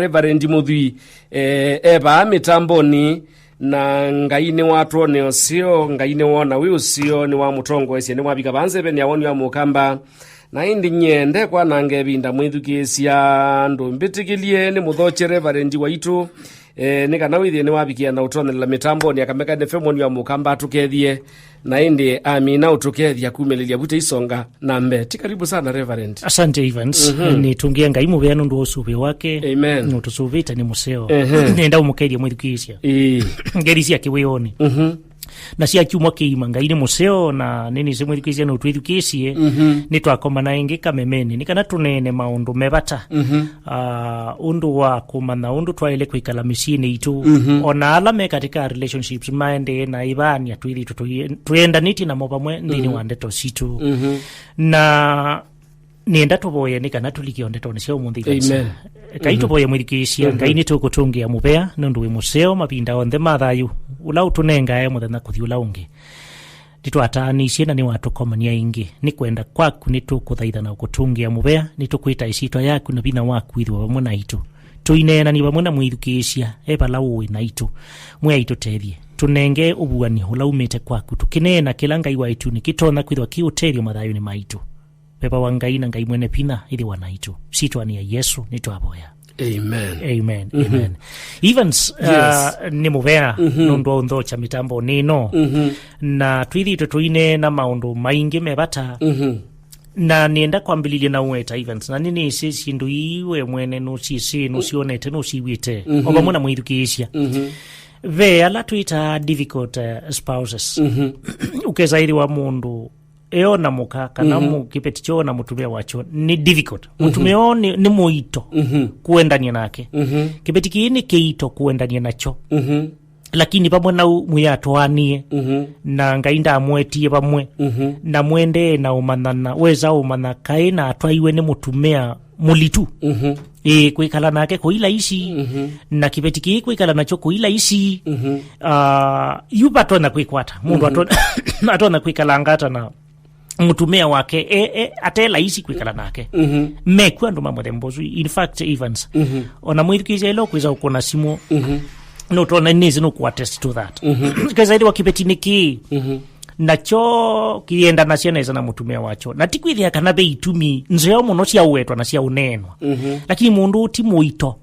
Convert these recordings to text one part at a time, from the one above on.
Reverend Muthui eba mitamboni na ngaine watu ne osio ngaine wona wi usio ni wa mutongo ese ni wabika banze bene yawoni wa Mukamba na indi nyende kwa nange binda mwithukisia ndo mbitikilie ni muthoche Reverend wa Yitu ni kana withi ni wabikia na utonela mitamboni akameka ne femoni wa Mukamba tukethie na indi amina utukethia kumelelia bute isonga na mbeti. Karibu sana Reverend. Asante Evans. Ni tungia ngai mu beno ndo osubi wake. Amen. No tusubita ni museo. Nenda umukethia mwithukisia. Ngerisia kiweyoni. Na cia kiumwa kiima ngai ni museo na nini se mwithukisia no twithukisie ni twakoma na ingi kamemeni ni kana tunene maundu mebata undu wa kumana undu twaile kwikala misyi itu ona alame katika relationships maende na ibania twili tuendaniti na mopamwe ndini wandeto situ na nienda tuboye ni kana tulikiondeto ni cio munthi. Amen. Kai tuboye mwithukisia ngai ni tukutungia mubea nundu wi museo mabinda onthe mathayu ula utunenga ye muthenya kuthi ula ungi nditwatanicie na ni watukomania ingi ni kwenda kwaku ni tukuthaithana ukutungia mubea ni tukwita isitwa yaku na bina waku ithwa bamwe na itu tuinena ni bamwe na mwithukisia ebala uwi na itu mwe itu tethie tunenge ubuani ula umite kwaku tukinena kila ngai wa itu ni kitona kwithwa kiuterio mathayu ni maitu pepa wa ngai na ngai mwene pina ithi wana itu sitwa ni ya Yesu ni twaboya. Amen. Amen. Amen. Evans ni muvea nundu ndo cha mitambo nino na twithi tuine na maundu maingi mebata na nienda kwambililia na ueta Evans na nini sisi ndu iwe mwene nusisi nusionete nusiwite oba mwana mwithukisia ve ala tuita difficult spouses ukezairi wa mundu eo na muka kana mukipeti cho na mutumia wacho ni difficult mutumia ni muito kuendania nake kipeti kiini keito kuendania nacho lakini pamwe na muyatwanie na ngainda amwetie pamwe na mwende na umanana weza umana kaina atwaiwe ni mutumia mulitu kwikala nake kuila isi na kipeti ki kwikala nacho kuila isi yubatona kwikwata mundu atona kwikala ngata na mutumia wake atela isi kwikala nake mekwa ndo mamwe mbozu. In fact Evans ona mwithukisia ilo kwiza ukona simu no tona nizi no kuatest to that kaza ili wakipeti niki nacho kienda na ciana na mutumia wacho na tikwithia kana be itumi nzeo muno cia uwetwa na cia unenwa lakini mundu ti muito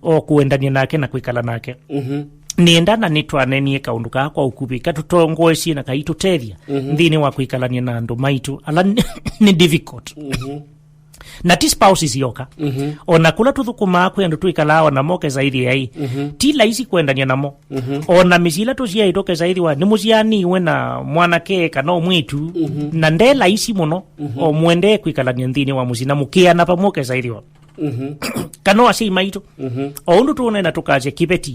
o kuendania nake na kwikala nake nienda na nitwanenie kaundu ka kwa ukubika tutongoesie na kaitu tethia nthini wa kwikalania na andu maitu ala ni difficult na ti spouses yoka ona kula tuthukuma kwe andu tuikala na moke zaidi ai ti laisi kuendania namo ona misila tucia itoke zaidi wa ni muciani we na mwanake kana omwitu na nde laisi muno o mwende kwikalania nthini wa musina mukia na pamoke zaidi wa kano asi maitu o undu tuone tukaje kibeti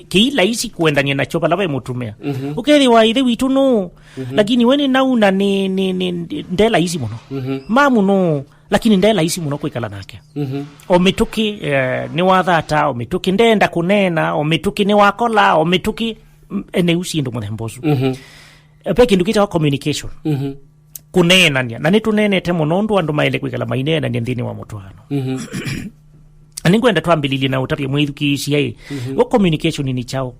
ki laisi kuendania na chopa lava mutumia ukethi wa ithe witu no lakini weni nauna ni ndela isi muno mamu no lakini ndela isi muno kwikala nake o mituki ni wathata o mituki ndenda kunena o mituki ni wakola o mituki ene usindo muthembozu peki ndukita wa communication kunenania na nitunenete muno ndu andu maile kwikala mainena ni nthini wa mutwano aningwenda twambililie na utapia mwithukisia o communication ni chao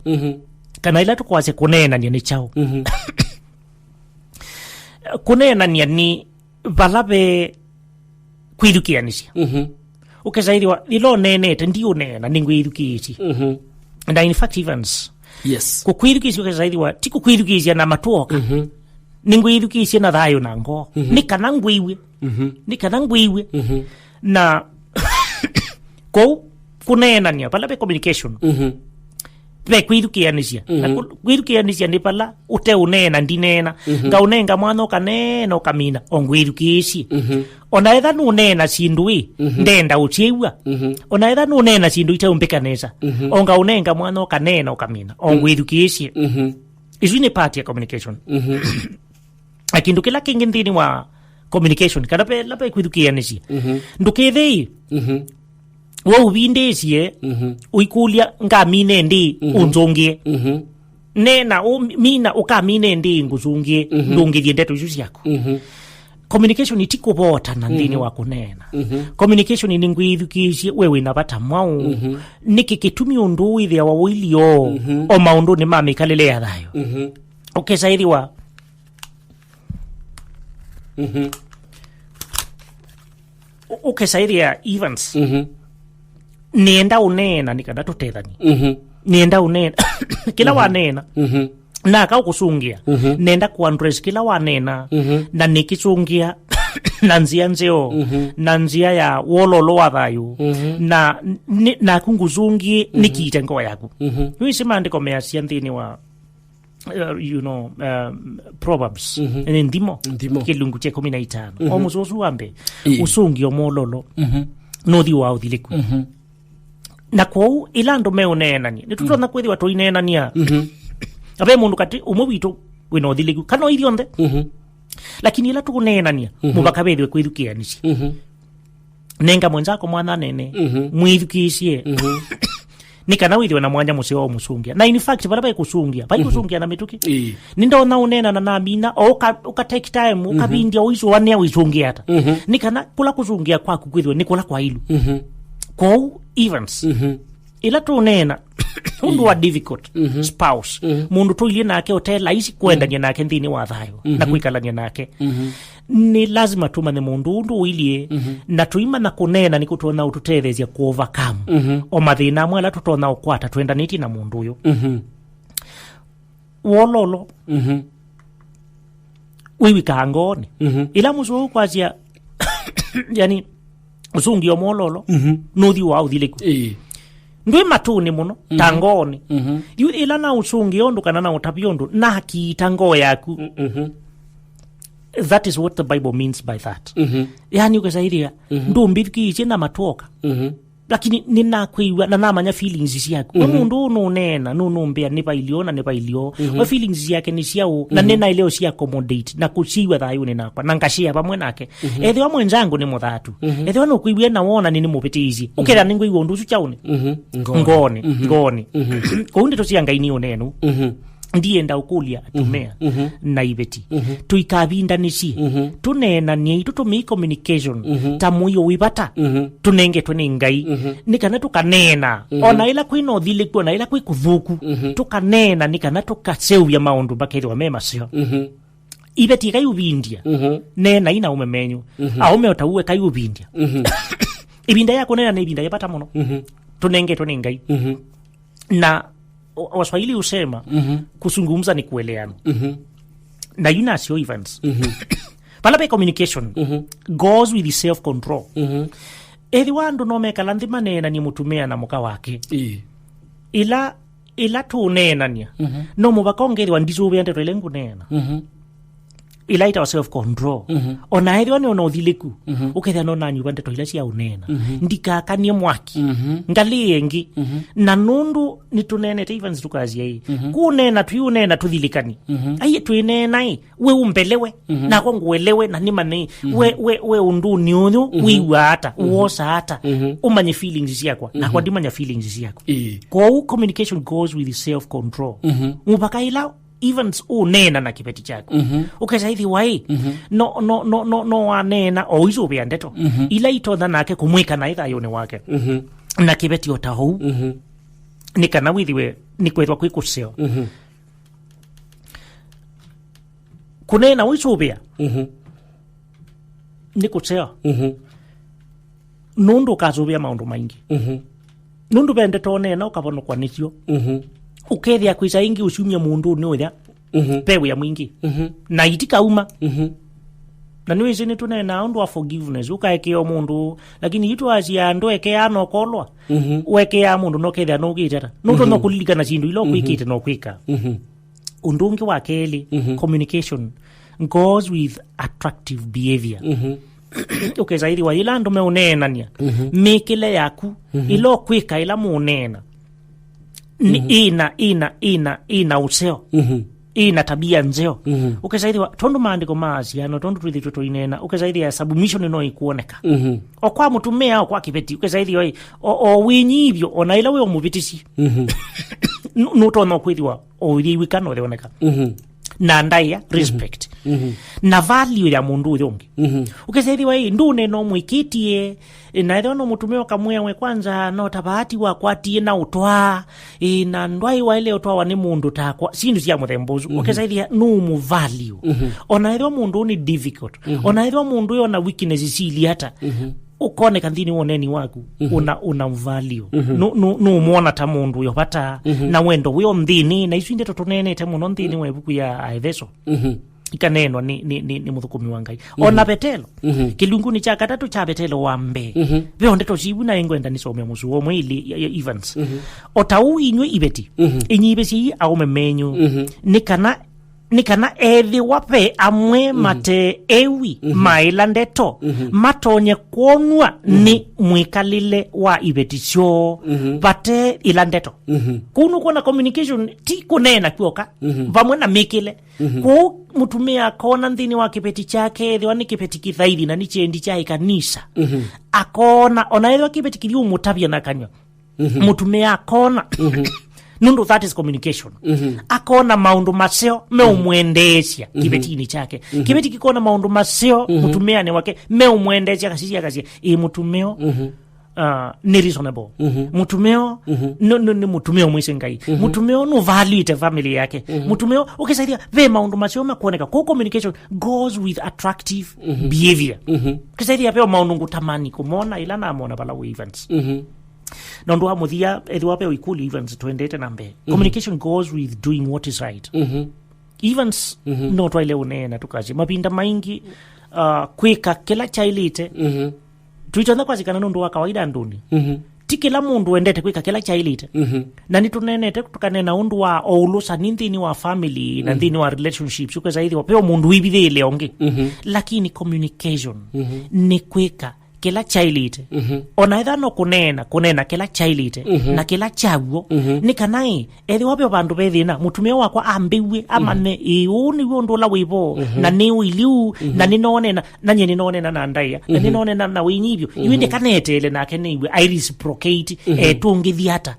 kana ila tukwase kunenania ni chao kunenania ni valabe kwithukianisia ukezairiwa ilo nenete ndio nena ningwithukisi and in fact Evans yes kukwithukisia ukezairiwa tikukwithukisia na matuoka ningwithukisia na thayo na ngo ni kana ngwiwe na ko kunenania pala be communication be kwithukianisia na kwithukianisia ni pala ute unena ndinena nga unenga mwana kanena kamina ongwithukisi ona etha nunena sindui ndenda uchiwa ona etha nunena sindui te umbikanesa onga unenga mwana kanena kamina ongwithukisi isu ni part ya communication akindu kila kingi nthini wa communication kana pe la pe kwithukianisia ndukithii wo ubindesie uikulia ngamine ndi unzongie nena mina ukamine ndi nguzungie ndungithie ndeto isu ciaku communication itikubota na nthini wa kunena. Communication ni ngwithukishie wewe na bata mwao. Niki kitumi undu withia wa wilio o maundu ni mamikalele ya thayo. Ukesaithiwa ukesaithia Evans nienda unena nikana tutethani nienda unena kila wanena na ka ukusungia nenda kuandress kila wanena na nikisungia na nzia nzeo na nzia ya wololo wa thayo na kunguzungi nikiite ngo yaku wisi maandiko meacia nthini wa Proverbs ndimo kilungu cha 15 omuzozu wambe usungi omololo nothi wa uthiliku na kwa ilando meonenani nitutona kwethi watu inenania abe mundu kati umubito wino uthiliku kano ithionde lakini ila tukunenania mubaka bethiwe kwithukianisi nenga mwenzako mwana nene mwithukishie nikana withiwe na mwanya museo musungia na in fact baraba kusungia bali kusungia na mituki nindona unena na namina uka take time ukabindia uizo wane wisungia hata nikana kula kusungia kwaku kwithiwe nikola kwa ilu kwa events ila tunena mundu wa difficult spouse mundu tuilie nake otela isi kwendania nake nthini wa thayo na kuikalania nake ni lazima tumane mundu undu ilie na tuima na kunena ni kutona ututethesia ku overcome o mathina mwela tutona ukwata twendaniti na mundu uyo wololo wiwi kangoni ila muzo kwazia yani usungi omololo nuthi wa uthiliku ndwe matuni muno tangoni yu ila na usungi ondu kana na utapiondu na kitango yaku that is what the Bible means by that yani ukasaidia ndu mbithiki na matoka lakini nina kwiwa na namanya feelings yako mundu ununena nunumbea nipa ilio wa feelings yake ni ciao na nena ileo cia accommodate na kusiwa thayo ni nakwa na ngashia pamwe nake ethe wa mwenzangu ni muthatu ethe wa nukwiwa na wona ni mupitizi ukera ningo iwo ndu ciaune ngoni kundi to cianga ini onenu ndienda ukulia atumea na ibeti tuikabinda nisi tunena ni tutumi communication tamuyo wibata tunenge tuni ngai nikana tukanena ona ila kwino thiliku na ila kwikuthuku tukanena nikana tukaseuya maundu bakethwa mema cio ibeti kai ubindia nena ina umemenyo aume otauwe kai ubindia ibinda yako nena na ibinda yapata muno tunenge tuni ngai na Waswahili usema kusungumza ni kueleana na yuna sio events pala communication goes with the self control ethi wandu no mekala nthi manena ni mutumia na muka wake ila tunenania no mubaka ongethi wandizo ubende relengu nena ila ita self control ona ethi wane ona uthiliku uketha no nanyu bande to ila cia unena ndikakanie mwaki ngaliengi na nundu ni tunene te events tukazia hii kunena tuyunena tuthilikani aye tuinena we umbelewe na konguelewe na nimane we undu ni unyu wiwa hata uosa hata umanye feelings ciakwa na kwa dimanya feelings ciakwa kwa communication goes with self control mubaka ila events unena na kipeti chako ukesaithi wai no wanena o izo biandeto ila itotha nake kumwika na itha yone wake na kipeti otaho nikana withiwe nikwethwa kwikuseo kunena wizo bia nikuseo nundu kazubia maundu maingi nundu bendeto nena ukabona kwa nicio ukethia kwisa ingi ucumia mundu ni uthia pewe ya mwingi na itika uma na niwe zini tunena undu wa forgiveness ukaekeo mundu lakini itu azia ndo eke ano kolwa weke ya mundu no kethia no gitera no no kulilika na cindu ilo kwikite no kwika undungi wa keli communication goes with attractive behavior okay zaidi wa ila ndo meunenania mikile yaku ilo kwika ila munena ina useo ina tabia nzeo ukezaidi tondu maandiko mazi ano tondu tuithi tutoinena ukezaidi ya submission no ikuoneka okwa mutumea okwa kibeti ukezaidi oi o winyivyo ona ila we omubitisi nuto no kwithwa o wikano leoneka na ndaya respect na value ya mundu yongi ukisaidiwa hii ndune no mwikitie na ethwa no mutumio kamwe kwanza no tabati wa kwatie na utwa na ndwai wa ile utwa wa ni mundu takwa sindu cia muthembozu ukisaidia no mu value ona ethwa mundu ni difficult ona ethwa mundu yo na weakness sili hata ukone kanthini woneni waku una value no muona ta mundu yo pata na wendo wio nthini na isu inde totonene te muno nthini we buku ya Aeveso ikanenwa ni muthukumi wa Ngai ona Petelo kilunguni cha katatu cha Petelo wa mbe veo ndeto cibu na engwenda nisome musu wo mwili Evans otau inywe ibeti inyibe ci aume menyu nikana ethi wape amwe mate ewi maila ndeto matonye kuonwa ni mwikalile wa ibeticio bate ila ndeto kunu kuona communication ti kunena kioka vamwe na mikile ku mutumia kona nthini wa kipeti chake ethi wani kipeti kithaidi na nichendi cha kanisa akona ona ethi wa kipeti kiliu mutabia na kanywa mutumia akona nundu that is communication akona maundu maseo meumwendesha kibetini chake kibeti kikona maundu maseo mutumeane wake meumwendesha kasisia mutumeo ni reasonable mutumeo no mutumeo mwise Ngai mutumeo no value te family yake mutumeo ukisaidia ve maundu maseo makuoneka ko communication goes with attractive behavior kisaidia peo maundu ngutamani kumona ila na amona bala events nondo amuthia ethwa pe ikuli events twendete nambe communication goes with doing what is right events no twaile unena tukaje mapinda maingi kwika kila chailite tuitonda kwazikana nondo wa kawaida nduni tikila mundu endete kwika kila chailite na nitunenete tukanena undu wa oulusa nthini wa family na nthini wa relationships uko zaidi wapeo mundu wibithile onge lakini communication ni kwika kila chailite ona etha no kunena kila chailite na kila chaguo ni kanai ethi wape bandu bethina mutumia wakwa ambiwe amane uni wondu la wibo na ni wiliu na ni nonena na nyeni nonena na ndaia na ni nonena na winyibyo iwinde kanetele na keniwe I reciprocate tungithiata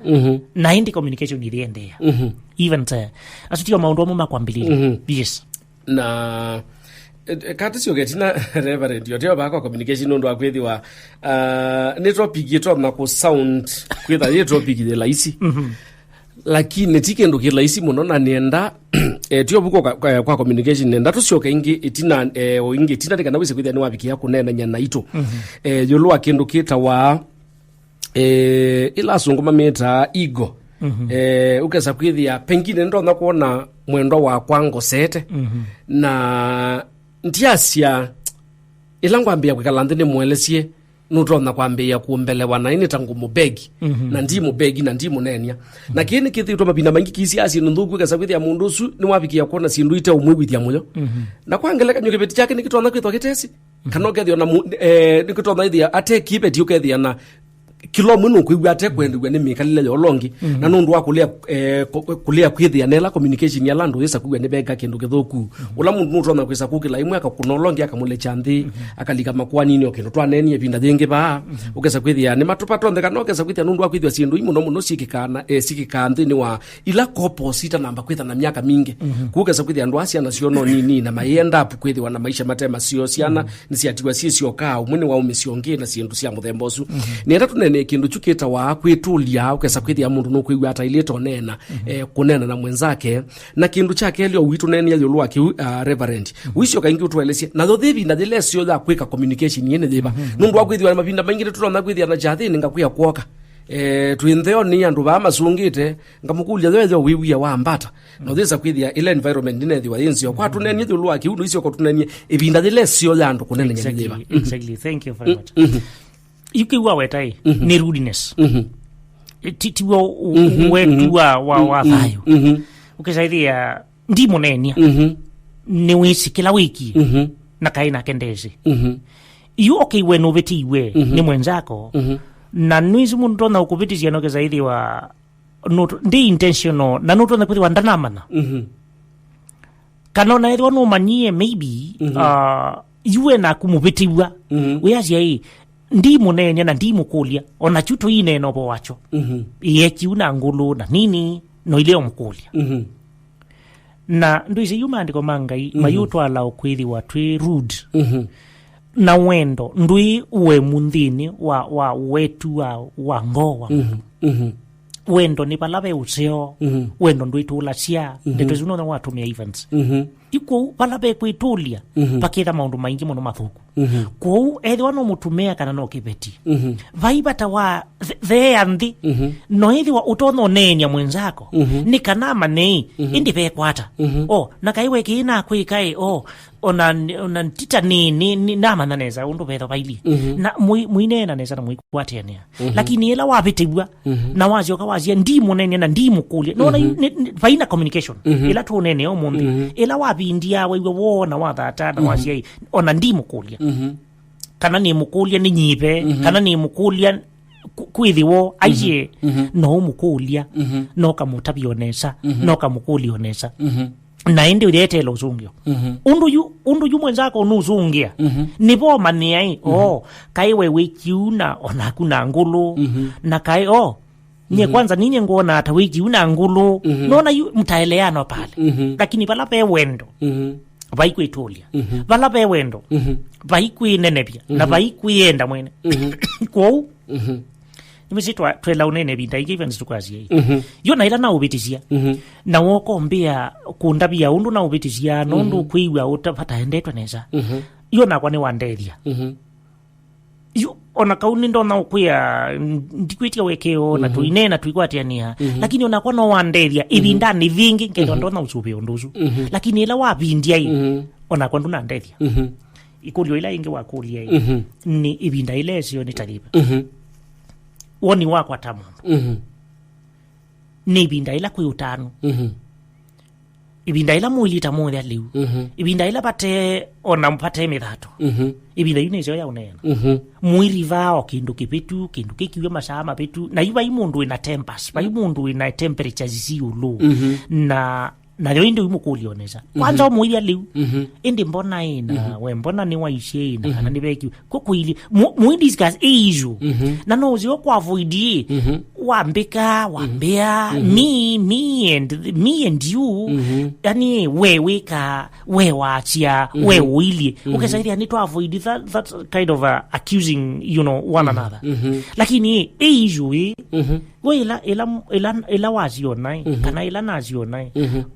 na indi communication iliendea even asutio maundu mo makwambilile yes na katisi ogetina Reverend yote bako communication ndo akwethiwa ni topic yetu na ku sound kwetha ye topic ile laisi lakini tikendo kile laisi muno na nienda tio buko kwa communication nenda tusioka ingi itina ingi itina tikana wise kwetha ni wabikia kunena nyana ito yolo akendo kita wa ila sunguma meta ego ukesa kwethia pengine ndo na kuona mwendo wa kwango sete na ntiasia ilangu ambia kwikala ni mwelesie nutona kwambia kuombelewa na ini tangu mubegi na ndi mubegi na ndi munenia na kini kithi utoma bina mangi kisiasi nundugu kasa kwithia mundu su ni wabikia kuona sindu ite umwithia moyo na kwangeleka nyoke beti chake nikitona kwithwa kitesi kanogethi ona nikitona ithia ate kibeti ukethia na kilo muno kwigwate kwendwe ni mikalile yolongi na nundu wa kulia kwithia nela communication ya landu yesa kugwa nebeka kindu kithoku ula mundu nutona kwisa kukila imwe akakunolongi akamule chanthi akalika makwani ni okindu twaneni ebinda thingi ba ukesa kwithia ni matupa tonde kana ukesa kwithia nundu wa kwithia sindu imuno muno sikikana sikikanthi ni wa ila opposite namba kwitha na miaka mingi kukesa kwithia ndu asia na ciono nini na mayenda apu kwithia na maisha matema sio siana ni siatiwa sio ka umuni wa umisiongi na sindu cia muthembosu ni ndatu ne kindu chukita wa kwitulia ukesa kwithia mundu no kwigwa ata ileto nena kunena na mwenzake na kindu chake leo witu nene yolo aki Reverend wisho kaingi utwelesia na tho thibi na dilesio da kwika communication yene thiba nundu wa kwithia mapinda mangire tutona kwithia na jathi ninga kuya kuoka twintheo ni andu ba masungite ngamukulia thwezo wiwia wa ambata no thesa kwithia ile environment ne thiwa yensio kwa tunenie yolo aki uno isio ko tunenie ibinda dilesio ya andu kunena nyathiba exactly thank you very much yukiwa wetai ni rudeness titiwa wetu wa thayo ukisaidia ndi munenia ni wisi kila wiki na kaina kendezi yu okay wenu betiwe ni mwenzako na nwizi mundu na ukubitizia no kisaidia wa ndi intentional na nuto na kuthi wandanamana kanona edwa no manyie maybe yuwe na kumubitiwa weazia hii ndi munene na ndi mukulia ona chuto ine no bo wacho yechi una ngulu na nini no ile omkulia na nduize yumandiko mangai mayutwala ukwithiwa twi rude na wendo ndui uwe munthini wa wetu wa ngowa wendo ni palabe useo wendo ndui tulacia ndeto zino na watu mea events iko palabe kwitulia pakitha maundu maingi muno mathuku kou ethi wano mutumea kana no kibeti vaibata wa the anthi no ethi wa utono nenya mwenzako ni kana mane indi ve kwata na kaiwe kina kwikai ona tita ni nama naneza undu vetho vaili na muinena neza na muikwatiania lakini ela wapitibwa na wazio kawazia ndimu nene na ndimu kulia no vaina communication ela tu nene o mundi ela wapindia wewe wona wathata na wazia ona ndimu kulia kana ni mukulia ni nyipe kana ni mukulia kwithiwo aije no mukulia no kamutabionesa no kamukulionesa na indi ulete lo zungio undu yu mwenzako nuzungia nipo maniai kai wewe kiuna ona kuna ngulu na kai nye kwanza ninye ngona hata wiki una ngulu nona yu mtaeleano pale lakini pala pe wendo vaiku itulia pala pe wendo vaiku nenepia na vaiku enda mwene kwa nimesitwa twela unene binda even tukazi yo na ila na ubitizia na woko mbia kundabia undu na ubitizia nondu kwiwa utapata endetwa neza yo na kwane wanderia yo ona kauni ndo na ukuya ndikwitia wekeo na tuinena tuikwatiania lakini ona kwa no wanderia ibinda ni vingi ngendo ndo na usupe onduzu lakini ila wabindia ona kwa ndo na nderia ikulio ila inge wakulia ni ibinda ile sio ni taliba Woni wako atamu ni ibinda ila kuyutanu ibinda ila mwili tamoja liu ibinda ila pate ona mpate mithato ibinda yunezo ya unena mwili vao kindu kipitu kindu kikiwe masama pitu na iba imundu ina tempers pa imundu ina temperature zisiulu na leo ndio imukulioneza kwanza mwili liu indi mbona ina we mbona ni waishie ina kana nibeki kukwili mwili discuss issue na nozo kwa avoid wambeka wambea me and you yani wewe waachia wewe ili ukisaidia ni to avoid that kind of accusing one another lakini issue ila waziona kana ila naziona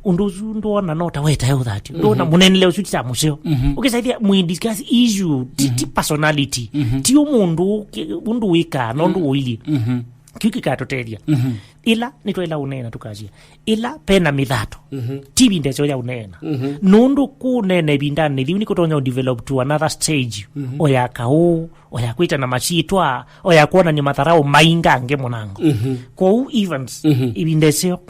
unduzu ndona nota weta yo that ndona munene leo suti museo ukisaidia mu discuss issue ti personality ti umundu wika nondu wili kiki katotelia ila nitwela unena tukazia ila pena mithato tibi ndezo ya unena nundu kunene bindani thiu nikutonya develop to another stage oyakau oyakwita na machitwa oyakuona ni matharao mainga nge monango kwa events ibindeseo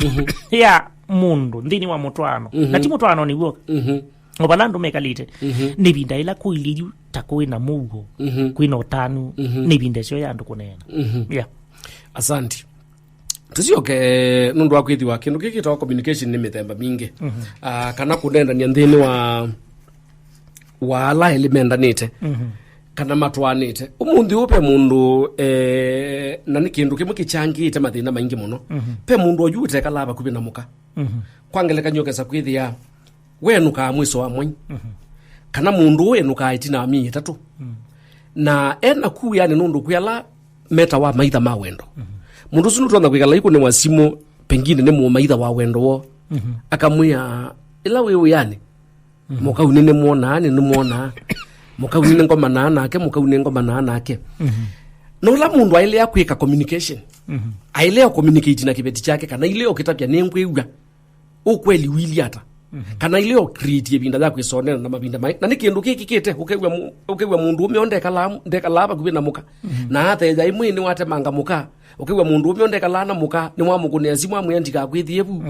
ya mundu ndini wa mutwano na ti mutwano ni wo obalando mekalite nibinda ila kuiliju takwina mugo kwina otanu nibindeseo ya ndukunena Asante. Tusioke nundu wakwithiwa kindu kiki to communication ni mithemba mingi. Kana kunenda ni Nthini wa ala elemendanite. Kana matwanite. Umundi upe mundu na ni kindu kimwe kichangite mathina maingi muno. Pe mundu oyute kalaba kubina muka. Kwangeleka nyokesa kwithia wenuka mwiso wa mwenyi. Kana mundu wenuka itina 3. Na ena ku yani nundu kuyala meta wa maitha ma wendo mundu sunu tonda kwikala iko ne wasimu pengine ne mu maitha wa wendo wo akamwia ila wewe yani muka unene muona ni muona muka unene ngoma nana ake muka unene ngoma nana ake no la mundu aile yakwika communication aile communicate na kibeti chake kana ile okitapya nengweuga ukweli wili ata kana ile create ebinda za kwisonera na mabinda mai na nikindu kikikite ukegwa mundu umionde kalamu ndekalaba kubina muka na athe ya imwini wate manga muka ukegwa mundu umionde kalana muka ni mwamukune azimu amuyandika kwithiebu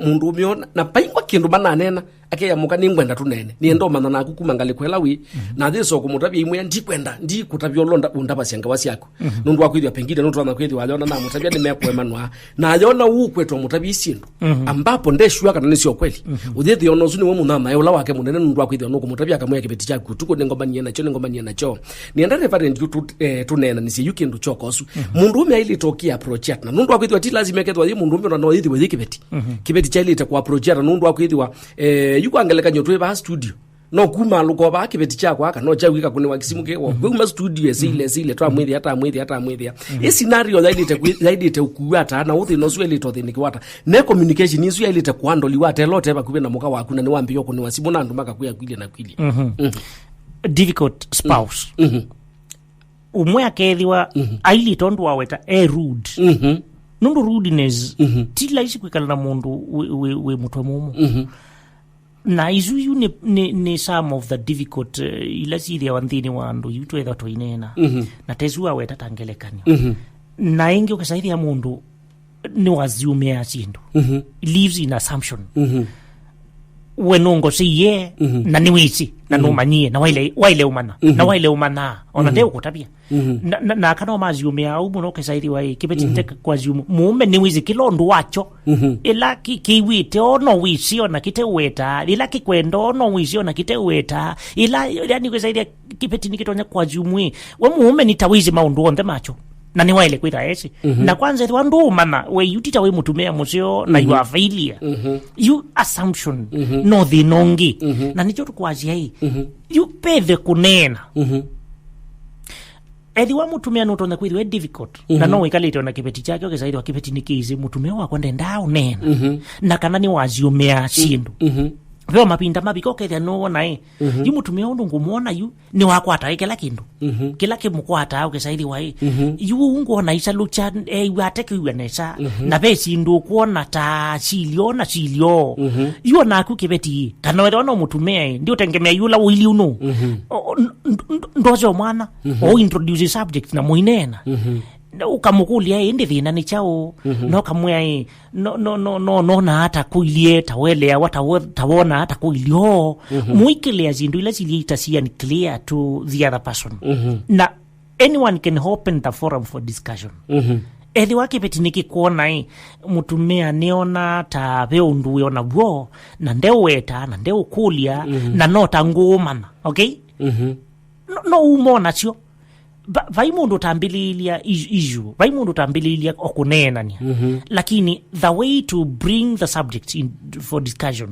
mundu umiona na paingwa kindu bananena akeya muka ni ngwenda tunene ni endo manana kukumangale kwela wi na thiso kumutabia imwe ndikwenda ndi kutabia londa undaba senga wasiako nundu wakwithia pengine nundu na kwithia waliona na mutabia ni mekwemanwa na ayona ukwetwa mutabia isindu ambapo ndeshua kana nisio kweli uthethi ono zuni wo munama yola wake munene nundu wakwithia no kumutabia kamwe kibeti chako tuko ngomba nyena cho ni enda reverend tunena ni si yukindu chokosu mundu mundume ailitokia project na nundu akwithwa ti lazima kethwa yi mundume no yithwe yikibeti kibeti cha ilite kwa project na nundu akwithwa yukwangeleka nyotwe ba studio no kuma luko ba kibeti cha kwa no cha wika kune wakisimu ke kuma studio sile twa mwithi hata mwithi e scenario zaidi ukuata na uthi no sweli to thini kwata ne communication isu ya ilite kuhandle wate lote ba kubena muka waku na ni wambio kune wasimu na ndumaka kuya kwile na kwili difficult spouse umwe akethiwa aili tondu waweta rude nundu rudeness ti laisi kwikala na mundu we mutwe mumu na izu ni some of the difficult ilasiria wanthini wandu yutu etha toinena na tezua weta tangelekanyo na ingi ukasaidia mundu ni waziumea chindu lives in assumption wenongo siye na niwisi na numanyie na waile umana na waile umana ona ndeo kutabia na kana maziumea au muno kesaidi wai kibeti nteka kwa ziumu mume niwizi kilondu wacho ila kiwite ono wisi ona kite weta ila kikwendo ono wisi ona kite weta ila yani kesaidi kibeti nikitonya kwa ziumu we mume nitawizi maundu onde macho na ni waile kwita esi na kwanza wandu mana we yutita we mutumea museo na you are failure you assumption no thinongi na nicho tukwazi hii you pethe kunena wa mutumea nutonda kwithwa difficult na no wikalite ona kibeti chake okesaidi wa kibeti nikizi mutumea wako ndendao nena na kana ni waziumea sindu vyo mapinda mabiko kethia no nae yu mutumia undu ngumuona yu ni wakwata kila kindu kila kimukwata ukesaidi wai yu ngona isa lucha wateke uanesa na besi ndu kuona ta silio yu na kukibeti kana weona mutumia ndio tengemea yula wili uno ndozo mwana o introduce subject na muinena ukamukulia ende thina ni chao no kamwe no na hata kuilie tawelea watawona hata kuilio muikelea zindu ila ziliitasia ni clear to the other person na anyone can open the forum for discussion ethi wake betiniki kuona mutumea neona ta beundu yona wo na ndeweta na ndeukulia na nota ngumana okay no umona sio vai mundu tambililia issue vai mundu tambililia okunena nia lakini the way to bring the subject in for discussion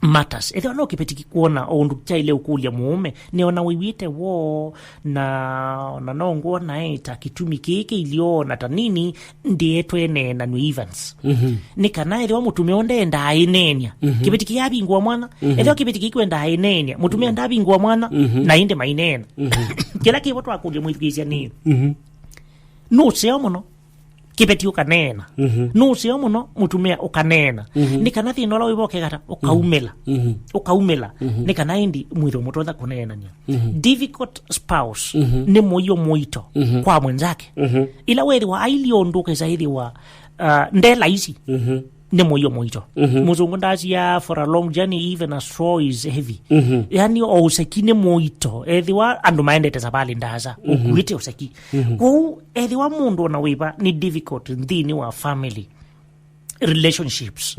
matters edo no kipetiki kuona ondu chaile ukulia muume neona wiwite wo na nongo na eta kitumi kike iliona tanini ndiye twenena ni events nikana edo mutume onde nda ainenia kipetiki yabi ngwa mwana edo kipetiki kwenda ainenia mutume ndabi ngwa mwana na inde mainena kila kitu watu akulia kizia ni no seo muno kibeti ukanena no seo muno mutumia ukanena nikana thino la wiboke gata ukaumela nikana indi mwitho mutotha kunena nia difficult spouse ni moyo moito kwa mwenzake ila wethi wa aili onduke zaidi wa ndela isi ne moyo moito muzungu ndasia for a long journey even a straw is heavy yani osekine moito ethiwa andu maendete sabali ndaza ukulite oseki ku ethiwa mundu na wiba ni difficult ndini wa family relationships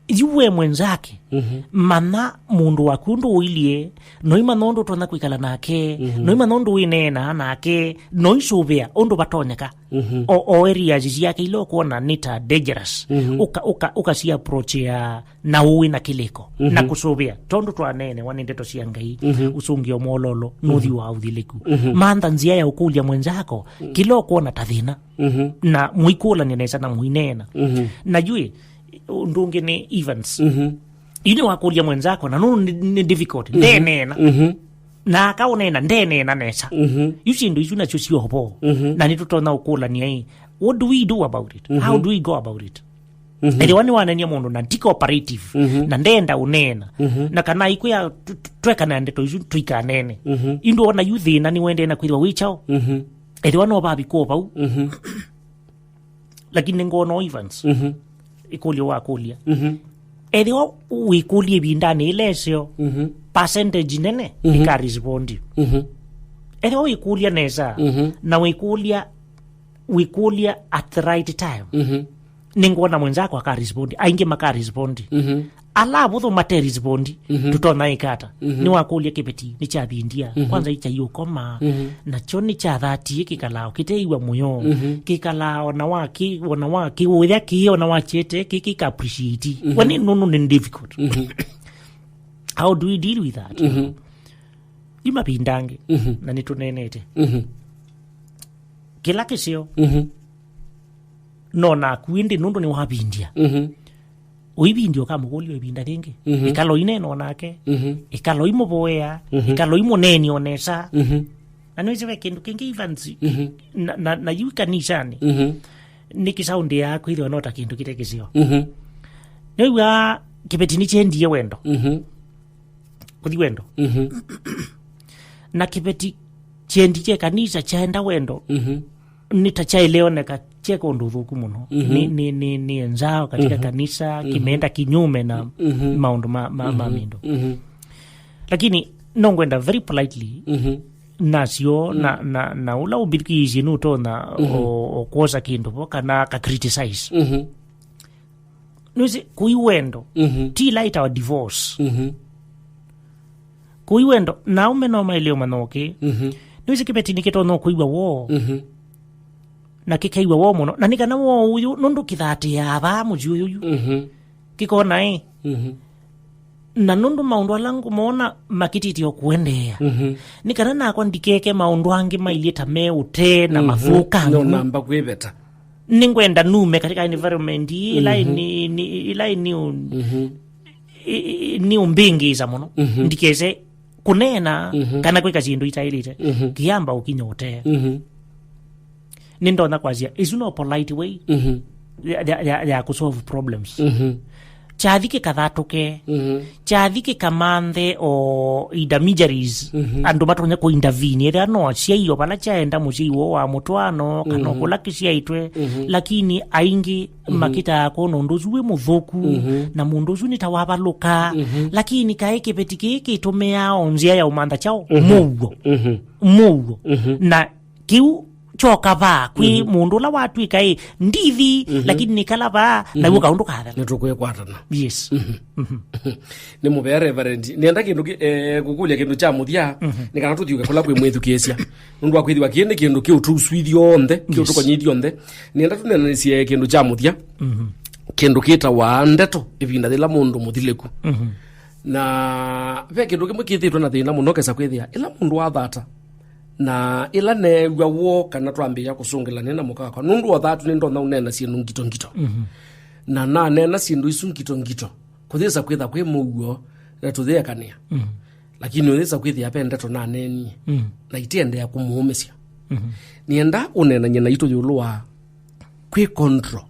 yuwe mwenzake mana mundu wakundu uilie noima nondo tona kwikala nake noima nondo winena nake noisubia ondo batonyeka o areas yake ilo kuona nita dangerous uka si approach ya na uwi na kiliko na kusubia tondo twanene wanende to siangai usungio mololo nuthi wa udhiliku manda nzia ya ukulia mwenzako kilo kuona tathina na muikula nyenesa na muinena na jui ndunge ni events ini wakulia mwenzako na nunu ni difficult ndenena na akaunena ndenena nesa yusindu isu na chusio hopo na nitutona ukula ni ai what do we do about it how do we go about it eli wani wanania mundu na cooperative na ndenda unena na kana ikuya tweka na ndeto isu twika nene indu ona yuthi na ni wende na kwithwa wichao eli wano babi ko pau lakini ngono events ikulia wakulia edio wikulie bindani ilesio percentage nene ikarespondi edio wikulia nesa na wikulia at the right time ningona mwenzako akarespondi ainge makarespondi ala botho materies bondi tutona ikata ni wakulia kibeti ni cha bindia kwanza icha yukoma na choni cha dhati kikalao kiteiwa moyo kikalao na waki uya kio na wachete kiki appreciate when no difficult how do we deal with that ima pindange na nitunenete kila kisio no na kuindi nundu ni wabindia uibindio kama goli ibinda ringi ikalo ineno nake ikalo imoboya ikalo imoneni onesa anaweza kindu kingi ivanzi na yukanishani nikisaundi yako ile onota kindu kitekisio niwa kibetini chendie wendo kudi wendo na kibeti chendie kanisa chaenda wendo nitachaeleoneka cheko ndudhuku muno ni enzao katika kanisa kimeenda kinyume na maundu mindo lakini nongwenda very politely nasio na ula ubiriki nuto na okoza kindu kana ka criticize nuzi kuiwendo ti light our divorce kuiwendo na umenoma ilio manoke nuzi kibeti nikitono kuiwa wo na kikaiwa wo muno na nikana wo uyu nundu kithati yaba muju uyu kikona na nundu maundu alangu mona makititi okuendea nikana nako ndikeke maundu angi mailieta meute na mafuka no namba kwebeta ningwenda nume katika environment ila ni umbingi za muno ndikeze kunena kana kweka zindu itailite kiamba ukinyote nindona kwazia is no polite way ya kusolve problems chathike kathatuke chathike kamanthe o intermediaries andu matonya ko intervene ira no ciaio bala chaenda muciwo wa mutwano kana kula kiciaitwe lakini aingi makita ko nundu zuwe muthuku na mundu zu nitawabaluka lakini kaeke petike kitumea onzia ya umanda chao mugo na kiu choka ba kwi mundu la watu ikai ndithi lakini nikala ba na yuka undu katha nitukuye kwatana yes ni mubere Reverend nienda kindu kukulia kindu cha muthia nikana tuthiuke kula kwi mwithukicia nundu akwithiwa kindi kindu ki utuswithio onthe ki utukonyithio onthe nienda tunenanicie kindu cha muthia kindu kita wa ndeto ibinda thila mundu muthileku na ve kindu kimwe kithitwe na thina muno kesa kwithia ila mundu wa thata na ila negwa wo kana twambia kusungila nena mukaka nundu wa thatu nindo na unena sindu ngito na nena sindu isu ngito kuthisa kwitha kwi muguo na tuthia kania lakini uthisa kwithia pende to na neni na itiende ya kumuumesia nienda unena nyena itu yulwa kwi control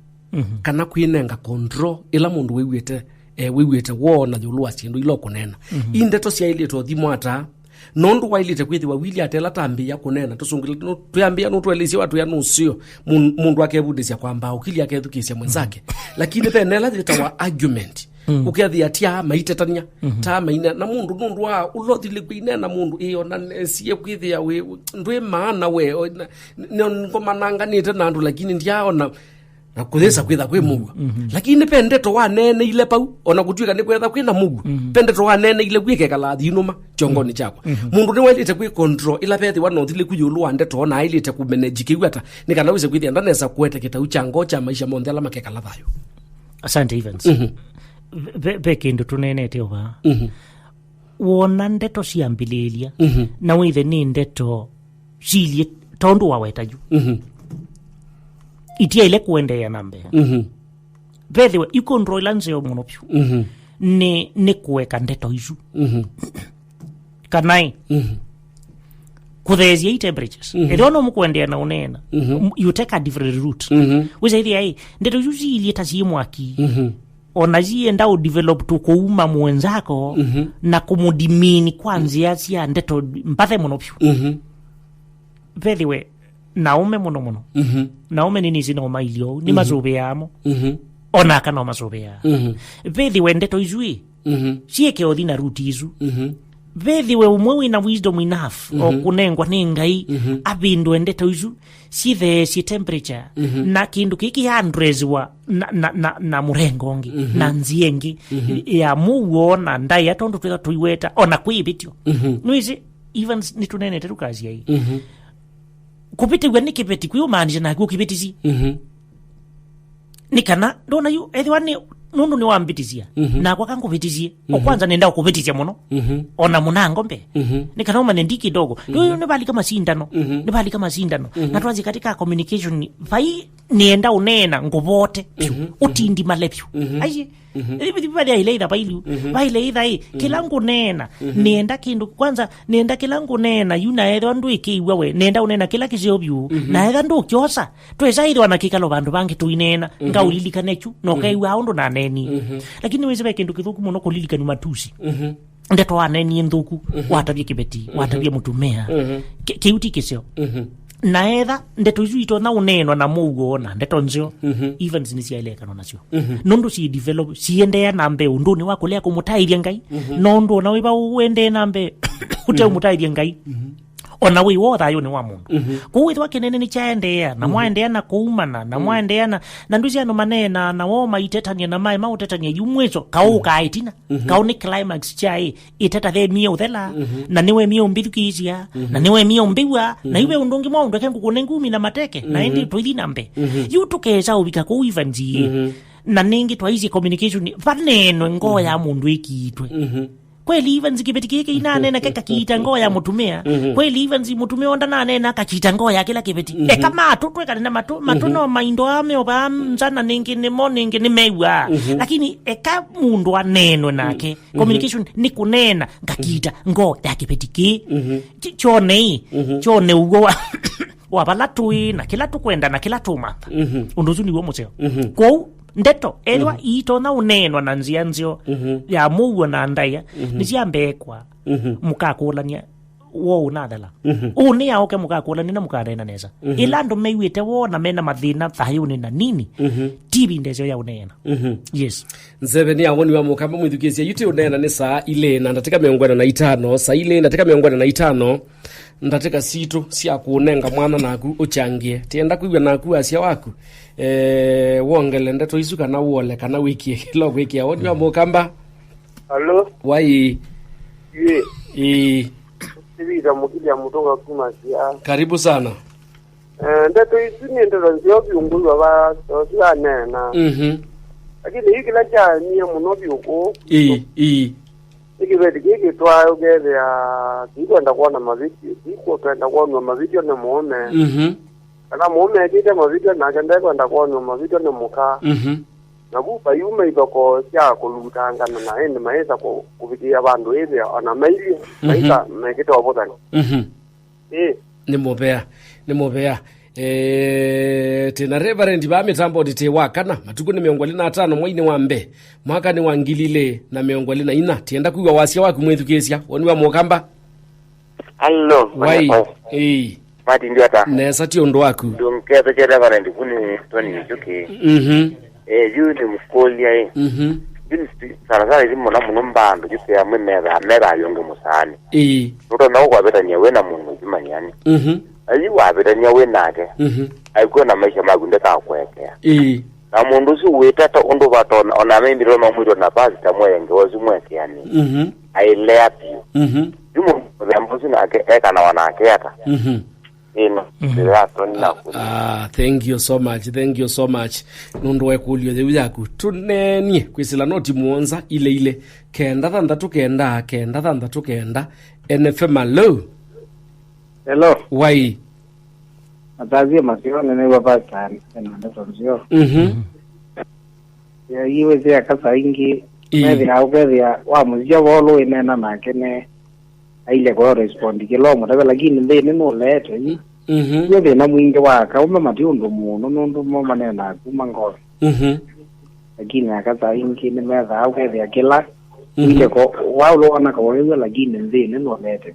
kana kwinenga control ila mundu wiwete wo na yulwa sindu ilo kunena indeto cia ile to thimwata nondu wailite kwithiwa wili atela tambia kunena tusungile tuyambia nutwelisia watu ya nusio mundu akebudisia kwamba ukili akethukisia mwenzake lakini penela thita wa argument ukiathia tia maitetania ta maina na mundu nundu wa ulothile kwinena mundu iyo na sie kwithia we ndwe maana we ngomananganite na andu lakini ndiaona na kuthesa kwitha kwi mugu lakini pendeto wa nene ile pau ona kutwika ni kwetha kwina mugu pendeto wa nene ile kwike kala thinuma chongoni chako mundu ni wailite kwi control ila pethi wa nothile kuyulu ande to na ilite ku manage kiwata ni kana wise kwithia ndanesa kwete kitau chango cha maisha mondela makekala thayo asante Evans be kindu tunenete oba wona ndeto ciambililia na withe ni ndeto cilie tondu wa wetaju itia ile kuendea nambe bethiwe ikontrol lanze omuno pyu ni kuweka ndeto izu kanai kuthezia temperatures edono mukwendea na unena you take a different route wisa ithi ndeto izu zilie tazimwaki ona zienda u develop to kuuma mwenzako na kumudimini kwanzia cia ndeto mpathe muno pyu bethiwe naume muno naume nini zino mailio ni mazobe yamo ona kana mazobe ya bethi wende to izui sieke odina ruti izu vethiwe umwe wina wisdom enough okunengwa ni ngai abindu endete isu si temperature na kindu kiki handrezwa na murengongi na nziengi ya muwona ndai atondu twetha tuiweta ona kwibitio nuizi even nitunenete tukazi yai kupitigwa nikipeti kuyumaanisha na kukipitisi nikana ndona yu ethiwani nundu ni wambitisia na kwa kankupitisie okwanza nenda kupitisia muno ona munango mbe nikana uma nendi kidogo yo ne bali kama sindano na twanzi katika communication vai nienda unena ngobote utindi malepyo ayi Ibi bali aileida bailu baileida kilangu nena nienda kindu kwanza nienda kilangu nena yuna edo ndu ikiwa we nenda unena kila kizobyu na ega ndu kyosa tweza ido anakikalo bandu bangi tuinena ngaulilika nechu no kaiwa undu na neni lakini weze be kindu kithuku muno kulilika ni matusi ndeto aneni nthuku watabye kibeti watabye mutumea kiuti kisio na etha ndeto izu ito na uneno na mugo na ndeto nzio even sinisiaileka no nacio nundu si develop siendea nambe unduni wako lea kumutairia ngai nundu na wiba uende nambe ute umutairia ngai ona wi wotha yo ni wa mundu kuwithwa kinene ni chaendea na mwaendea na kuumana na mwaendea na nduzi ano manena na wo maitetania na mai mautetania yumwezo kauka aitina kau ni climax chai iteta the mie uthela na niwe mie umbithukizia na niwe mie umbiwa na iwe undungi mwa undu kengu kunengumi na mateke na endi twithi nambe yutukeza ubika ku ivanji na ningi twaizi communication vaneno ngoya mundu ikitwe kweli even zikibeti kike inane na keka kiita ngoya mutumia kweli even zi mutumia onda nane na kakiita ngoya kila kibeti kama tutwe kana matuno maindo ame oba mzana ningi ni morning ni mewa lakini eka mundu aneno nake communication ni kunena ngakiita ngoya kibeti ki chone ugo wabala tui na kila tukwenda na kila tuma unduzu ni wo museo kwa ndeto elwa ito na unenwa na nzianzio ya muwa na andaya nisiambekwa mukakulania wo unadala uni ya oke mukakulania na mukadaina neza ilando meiwete wo na mena mathina thayuni na nini tibi ndezio ya unena yes nzebe ya Woni wa Mukamba mwithukizia Yitu unena ni saa ile na ndateka 45 saa ile ndateka 45 ndateka situ sia kunenga mwana naku uchangie tienda kuigwa naku asia waku wongele ndeto isu kana wole kana wiki kilo wiki ya Woni wa Mukamba Hello wai Sivida mukija mutonga kumasia karibu sana ndeto isu ni ndeto nzio biungulwa ba sio nena lakini hiki la cha ni muno biuko ikibedi twayo gere ya kikwenda kuona mavideo kwenda kuona mavideo na muone kana muone kite mavideo na kenda kwenda kuona mavideo na muka na bupa yume ibako sia kulutanga na ende maeza kufikia abandu hivi ana maili maika mekito abotani ni mobea tena Reverend ba mitambo dite wakana matuku ni 25 mwaini wambe mwaka ni wangilile na 24 tienda kuiwa wasia waku mwithukezia Woni wa Mukamba allo wai mati ndio ata nesa ti ondo waku ndumkete che Reverend kuni toni nichuke yuni mukolia bini sara izimo na munombandu jise ya mera yonge musani ndo na kwa betania wena mungu jimanyani ayi wabetania wenake ayiko na maisha magunde ta kwekea na mundu si wetata ondo batona ona membiro no mwito na basi tamwe ngozi mweke yani I love you yumo bambuzi na eka na wanake ata thank you so much nundu wekulio the yaku tunenie kwisila noti muonza ile kenda thantha tukenda NFM hello wai atazie masione ne baba sana na ndio ya iwe zia kasa ingi mevi na ubevia wa muzio bolo inena makene aile kwa respond kilomo tabe lakini ndene no leto yi wewe na mwingi waka umma matiundo muno ndo mama nena kuma ngoro lakini akasa ingi ni meza au kwa kila ile kwa wao lo ana kwa wewe lakini ndene no leto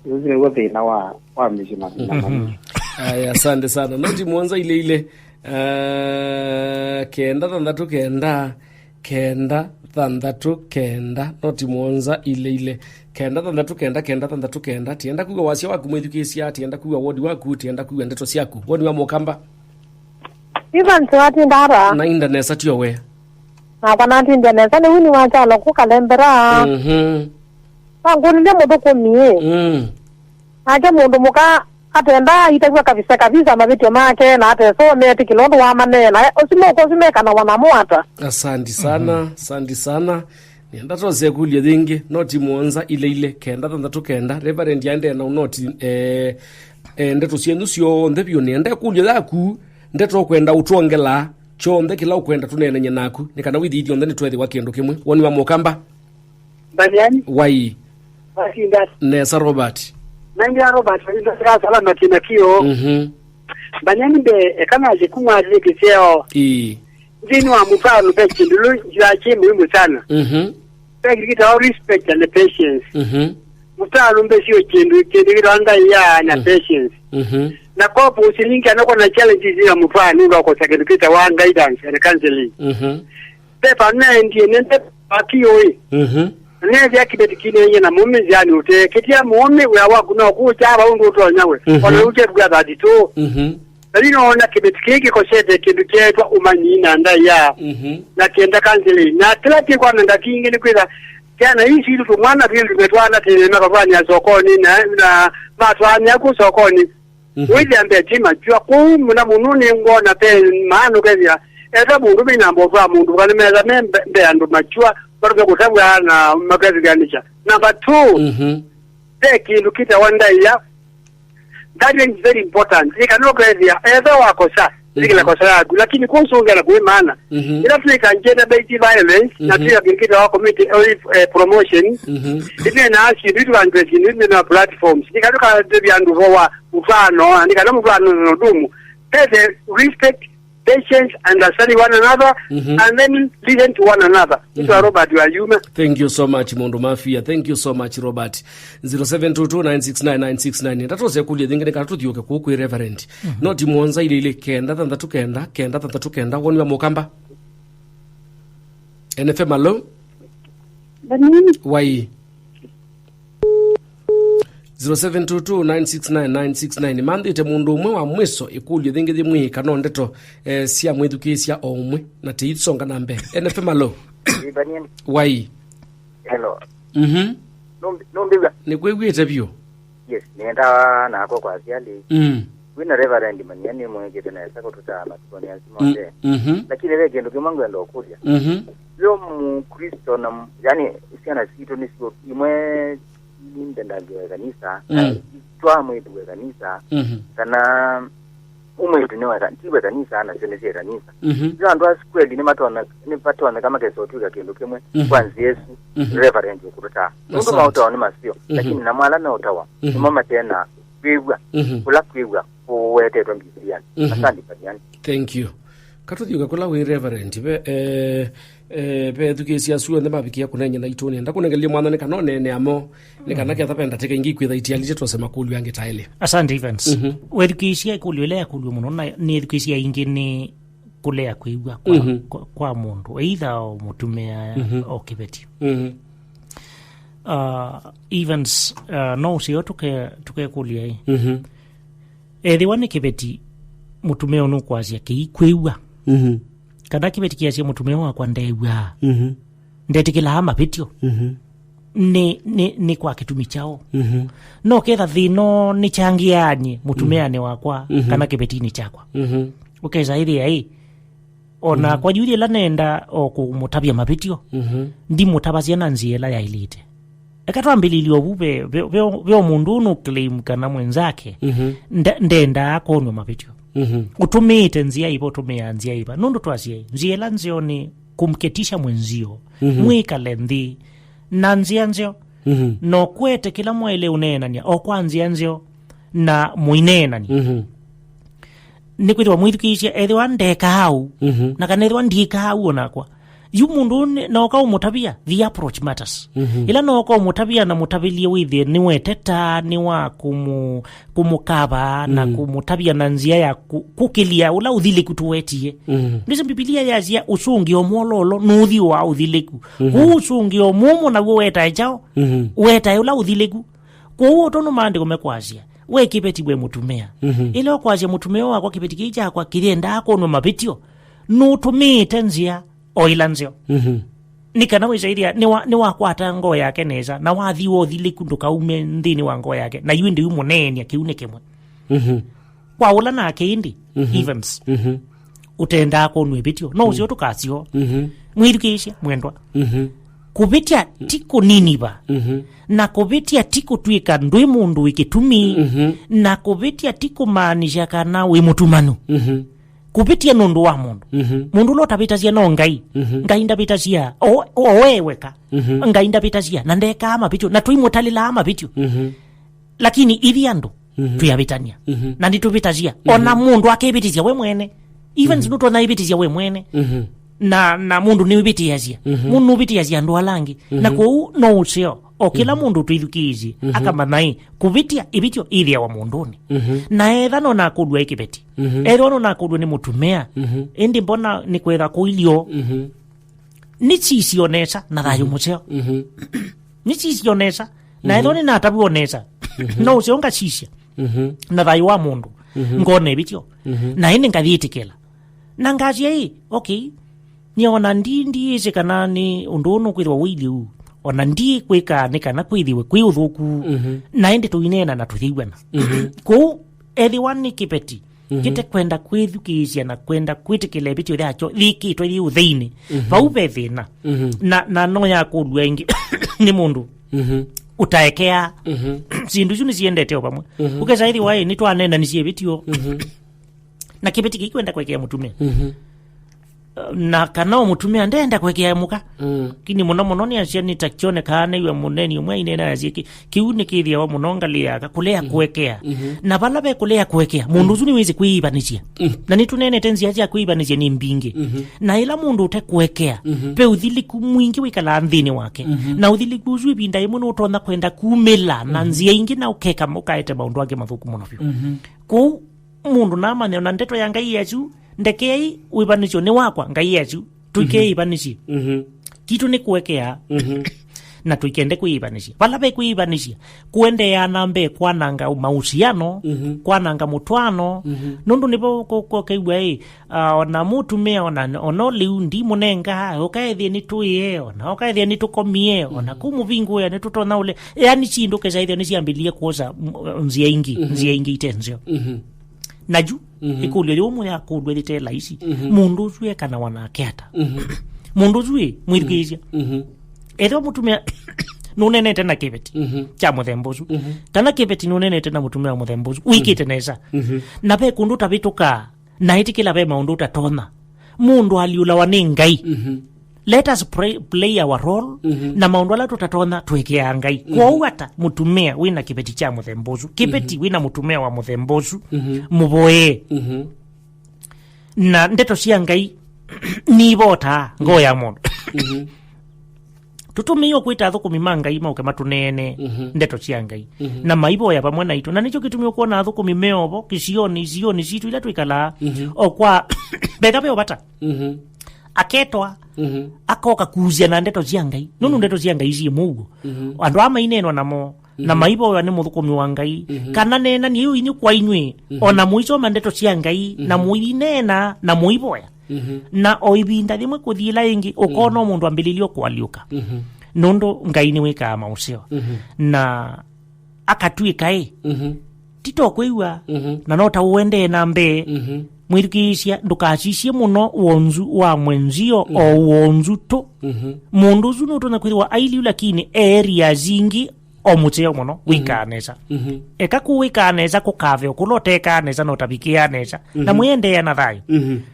Yuzi wewe na wa mjima na aya asante sana noti muanza ile kenda thantha tukenda kenda thanthatu kenda noti mwonza ile kenda thanthatu kenda tienda kuga wasia waku mwithukisia tienda kuga wodi waku tienda kuga ndeto ciaku Woni wa Mukamba Even swati ndara na inda nesa tio we na kwanati ndenesa ni wini wachalo kukalembera ngulile mudu kumie aje mundu muka atenda itegwa kabisa mabitio make na ateso meti kilondo wa manena osimeka na wanamuata. Asante sana nienda toze kulia thingi noti mwonza ile kenda thanthatu kenda Reverend yande na noti ndeto cienu cio nthebio nienda kulia thaku ndeto kwenda utwongela chonthe kila ukwenda tunenenye naku nikana withithio nthe nitwethi wa kindu kimwe Woni wa Mukamba Banyani wai Basinda Nesa Robert Nangia Robert ndio salama kinakio Banyani be kama zikumwa zikiseo Nthini wa mufano pe chindulu jache muhimu sana Pekita respect and patience mufano mbe sio chindu kiranda ya na patience na kopo usilingi anako na challenges ya mufano ndo kwa sekretari wa guidance and counseling pepa na ndiye nende pakio ne vya kibetikine yenye na mume zani ute kitia mume wa kuna kucha ba undu utonyawe ona uje bwa that to Alino ona kibetikiki ko sete kindu kyetwa umanyina ndaya na kenda counseling na kila kwa nda kingi ni kwira kana hii sidu tumwana vile tumetwana tena makafanya sokoni na matwanya ku sokoni William tima jua kumuna mununi ngona pe maanu kezia eta mundu binambo va mundu kana meza membe andu machua baruka kutabwa na magazi ganisha number 2 kindu kita wanda ya that is very important ikano kezia eta wakosa zikila kosa lakini kusongela kwa maana ila tulika njena baiti violence na pia kingita wa committee promotion ine na ashi vitu vangezini na platforms nikatoka debiandu wa mfano nikana mfano nodumu pese respect patience understanding one another and then listen to one another ito Robert wa Yuma. Thank you so much Mundu Mafia, thank you so much Robert. 0722969969 tatose kulia thingine katuthiuke kuku Reverend noti mwonza ile kenda thanthatu kenda Woni wa Mukamba NFM allo wai 0722969969 mandite mundu umwe wa mwiso ikulia thingi thimwi kana ndeto cia mwithukisia omwe na tiitsonga na mbele NFM allo wai hello Nombiga ni kwegwite bio yes nenda nako kwa ziali wina Reverend manyani mwengete na sako tutama tukoni asimonde lakini leo gendo kimangu ndo okuja leo mkristo na yani isiana sito ni sio imwe ndendage kanisa twa mwetu kanisa kana umwe tunewa kantiwe kanisa na senese kanisa ndio ndo askweli ni matona ni patona kama keso tuka kendo kemwe kwanza Yesu Reverend ukuruta ndo mautawa ni masio lakini na mwala na utawa mama tena kwigwa kula kwigwa kuwete to mbizia asante padiani thank you katuthiuka kula we Reverend be thukesia suo ndema bikia kunenya na itoni ndakunengelia mwana nikanone ne amo nikanake thapenda teke ingi kwitha itialije twasema kulu yange taile asante Evans wedukisia kulu ile kulu muno na ni edukisia ingi ni kulea kuigwa kwa mundu either mutumea o kibeti Evans no sio tuke kulia ethiwane kibeti mutumea no kwazia kiikwigwa kada kibeti kiasia mutumea wakwa ndeigwa ndetikila hama pitio ni kwa kitumi chao no ketha thino ni changianye mutumeane wakwa kana kibetini chakwa ukeza ile ai ona kwa juri la nenda o kumutabia mapitio ndi mutabazia na nziela ya ilite ekatwambililio bube byo mundu no claim kana mwenzake ndenda akono mapitio utumite nzia ipo tumea nzia ipa nundu twasie nziela nzioni kumketisha mwenzio mwikale nthi na nzia nzio no kwete kila mwele unenania o kwa nzia nzio na muinenani nikwitwa mwithukisia ethwa ndeka hau na kana ethwa ndika hau onakwa yu mundu noka umutabia the approach matters ila noka umutabia na mutabilie withi ni weteta ni wa kumukaba na kumutabia na nzia ya kukilia ula uthiliku tuwetie ndizo Biblia yazia usungi omololo nuthi wa uthiliku usungi omumo na weta jao weta ula uthiliku kwa tono mande kumekwazia we kipeti bwe mutumea ile kwazia mutumea wako kipeti kija kwa kirienda ko no mabitio nutumite nzia oilanzio nikana wizairia ni wakwata ngo yake neza na wathiwo thiliku ndukaume nthini wa ngo yake na yundi yu munene akiune kimwe kwa ula na kindi events utenda ko nwebitio no ucio tukasio mwirikisha mwendwa kubitia tiko nini ba na kubitia tiko tuika ndwi mundu wikitumi na kubitia tiko maanisha kana we mutumanu kupitia nundu wa mundu mundu lo tabitazia no ngai ngai ndabitazia oweweka ngai ndabitazia na ndeka amabitio na tuimutalila amabitio lakini ili andu tuyabitania na nditubitazia ona mundu akebitizia we mwene even zinuto na ibitizia we mwene na mundu ni ubitizia mundu ubitizia ndo alangi na kwa no usio kila mundu tuithukizi akamanai kuvitia ibitio ili wa munduni na ethano na kudwa ikibeti ethano na kudwa ni mutumea indi mbona ni kwera kuilio nichisionesa na thayo museo nichisionesa na ethano na tabuonesa no usionga chisia na thayo wa mundu ngone ibitio na indi ngathiitikela na ngazia hii okay niona ndi izi kana ni undu kwithwa wili ona ndi kwika nikana kwithiwe kwi uthuku na indi tuinena na tuthiwana ku everyone ni kipeti kite kwenda kwithukizia na kwenda kwitikile bitio thacho thiki twi uthiini vaupe thina na no ya kudwa ingi ni mundu utaekea sindu juni siendete opamwe ukezaidi wae ni twanena ni siebitio na kipeti kikwenda kwekea mutumia na kana mutumia ndenda kwekea muka kini muno ni asia ni takione kana ywa muneni umwe inena aziki kiuni kithia wa munongalia kulea kwekea na bala be kulea kwekea mundu zuni wezi kuibanisia na nitunene tenzi aja kuibanisia ni mbingi na ila mundu ute kwekea pe uthiliku mwingi wikala nthini wake na uthiliku uzwi binda imuno utona kwenda kumela na nzia ingi na ukeka mukaete maundu age mathuku muno pio ku mundu na mane na ndeto ya ngai yacu ndekei uibanisho ni wakwa ngai yetu tuike ibanishi kitu ni kuwekea na tuikende kuibanishi pala be kuibanishi kuende ya nambe kwananga mahusiano kwananga mutwano nundu nipo ko keibwa ona mutumia ona onoli ndi munenga okaethie ni tuye ona okaethie ni tukomie ona kumuvingu ya ni tutona ule yani chinduke zaidi ni ciambilie kuoza nzia ingi itenzio naju ikulio yomo ya kudwe lite laisi mundu zwe kana wanaketa mundu zwe mwirikizia edo mutumia nunene tena kibeti cha muthembozu kana kibeti nunene tena mutumia muthembozu wikite nesa na be kundu tabituka na itikila be maundu tatona mundu aliula waningai let us play our role na maundu ala tutatona twekea ngai kwa uata mutumia wina kibeti cha muthembozu kibeti wina mutumia wa muthembozu muboe na ndeto cia ngai ni bota ngoya mundu tutumiyo kwita thukumi mangai mauke matunene ndeto cia ngai na maibo ya pamwe na itu na nicho kitumio kuona thukumi meobo kisioni citu ila twikala okwa bega be obata aketwa akoka kuzia na ndeto cia ngai nunu ndeto cia ngai cie mugo andu ama inenwa namo na maibo ya ni muthukumi wa ngai kana nena ni ini kwa inywe ona muico mandeto cia ngai na muinena na muiboya na oibinda rimwe kuthila ingi ukono mundu ambililio kwaliuka nondo ngai ni wika mausio na akatwika tito kwiwa na nota uende na mbe mwirikisia ndukacishie muno wonzu wa mwenzio o wonzu to mundu zuno to na kwirwa aili lakini area zingi omuteo muno wikaneza eka kuwikaneza kukave okuloteka neza notabikia neza na mwende ya nathayo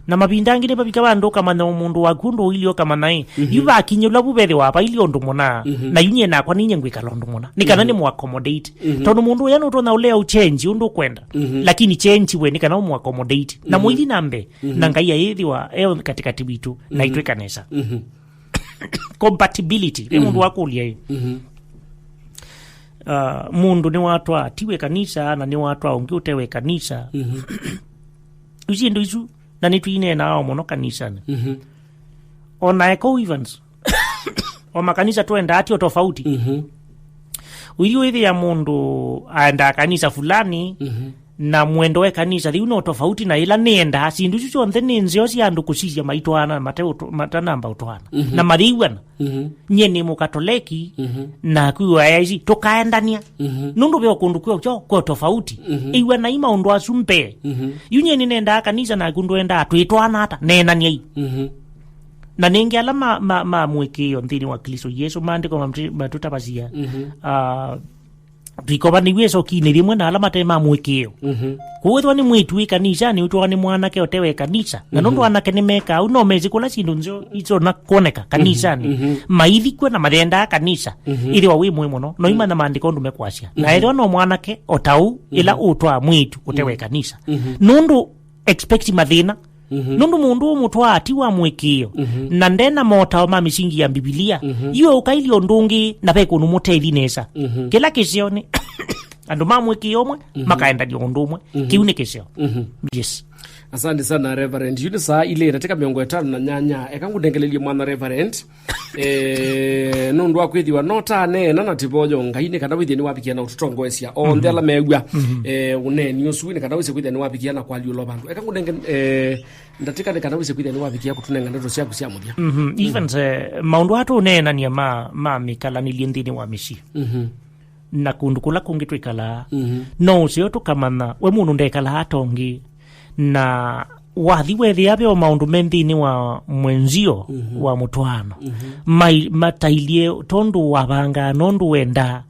na mabindangi ne babika bandu kama na mundu wagundu ilio kama nai yuba kinyula bubere wapa ilio ndumona na yunye na kwa ninye ngwika londo mona nikana ni mu accommodate tono mundu yano to na ulea uchange undu kwenda lakini change we nikana mu accommodate na mwili nambe na ngai ya yethiwa eo katikati bitu na itwekaneza compatibility mundu wakulia mundu ni watu atiwe kanisa na ni watu ungi utewe kanisa uzi ndo isu na ni tuine nao mono kanisa ona eco events o makanisa tuenda atio tofauti uliyo hivi ya mundu aenda kanisa fulani na mwendo we kanisa liuno tofauti na ila nenda sindu chucho nthini nzio si andu kusizia maitwana matanamba utwana na mariwana nyeni mukatoleki na kuwa yaisi tukaendania nundu vyo kundu kwa tofauti iwe na ima undu asumpe yunyeni nenda kanisa na kundu enda atuitwana hata nena nyei na ningi ala mwekeo nthini wa Kristo Yesu maandiko matutapazia twikoba ni weso kine rimwe na ala matema mwekeo kuwethwa ni mwitu kanisa ni utwa ni mwanake otewe kanisa na nundu anake ni meka au no mezi kula sindu nzo izo na koneka kanisa ni maithi kwa na mathenda kanisa ili wa wimwe muno no ima na maandiko ndume kwasia na ero no mwanake otau ila utwa mwitu otewe kanisa nundu expect mathina nundu mundu mutwa atiwa mwekeo na ndena mota o mamisingi ya Biblia iyo ukaili ondungi na peko numuteli nesa kila kisioni andu mamwekeo omwe makaenda dio ondumwe kiune kisio yes. Asante sana Reverend. Yule saa ile nataka miongo 5 na nyanya ekangudengelelie mwana Reverend nundu akwithiwa nota ne nana tibojo ngaine kana withie ni wapikia na ututongoesia on thela megwa uneni usuini kana wise kwithia ni wapikia na kwali ulo bandu ekangudenge ndatika ne kana wise kwithia ni wapikia kutunenga ndoto cia kusia mudia even maundu atu nena ni ma mikala niliendini wa Misyi na kundu kula kungitwikala no sio tukamana we mundu ndekala hatongi na wathi wethi abe o maundu menthini wa mwenzio wa mutwano matailie tondu wabanga nondu wenda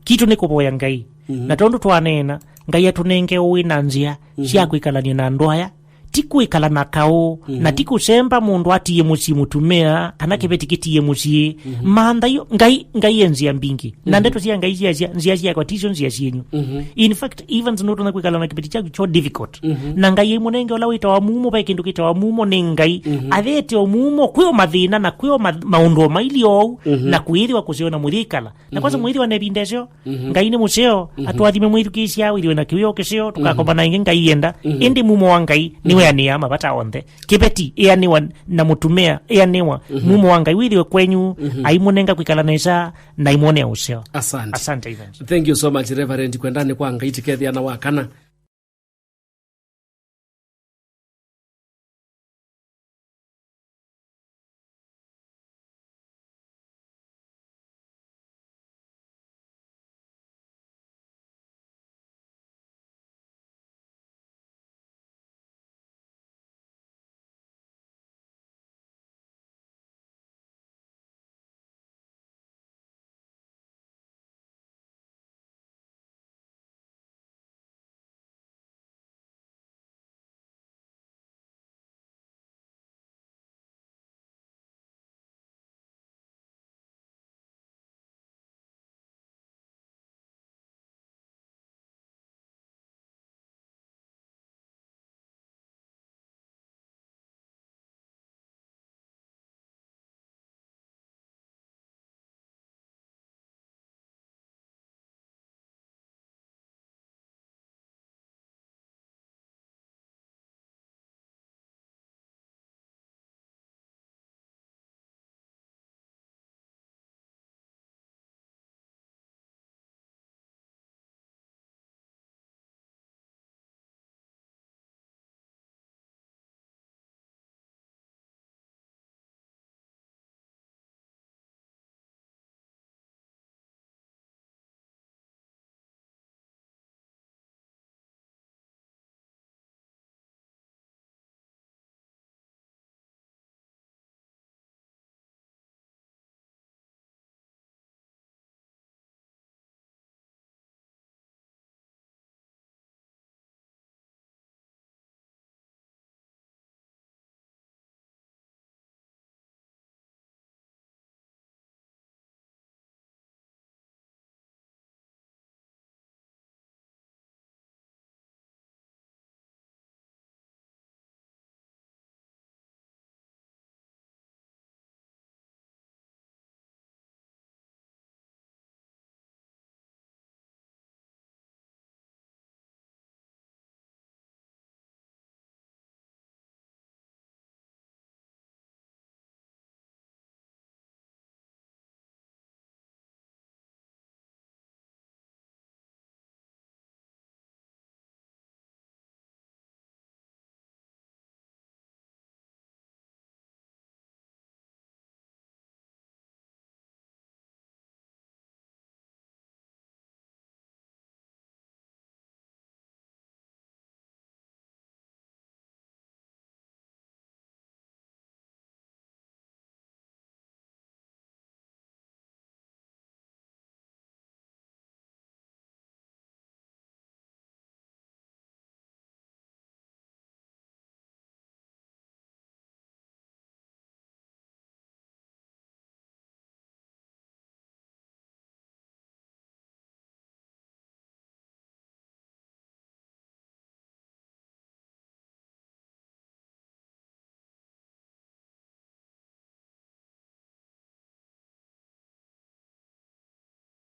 kitu ni kuboya ngai na tondu twanena ngai atunenge wina nzia cia kwikalania na ndwaya tikuikala na kao na tikusemba mundu atiye musi mutumea kana kibeti kitiye musi manda yo ngai enzia mbingi na ndeto cia ngai cia kwa tison cia cienyu in fact even no tuna kuikala na kibeti chako cho difficult na ngai munenge ola wita wa mumo ba kindu kita wa mumo ni ngai athete o mumo kwio mathina na kwio maundu mailio na kwiri wa kuziona murikala na kwanza mwiri wa nebindesho ngai ni museo atwathime mwiru kisia wiri na kiyo kisio tukakomba na ngai yenda indi mumo wa ngai niwe aniama bata onthe kibeti ianiwa na mutumea ianiwa mumo wa ngai wiri kwenyu aimunenga kwikala nesa na imone useo. Asante even. Thank you so much Reverend kwendane kwa ngai tikethia na wakana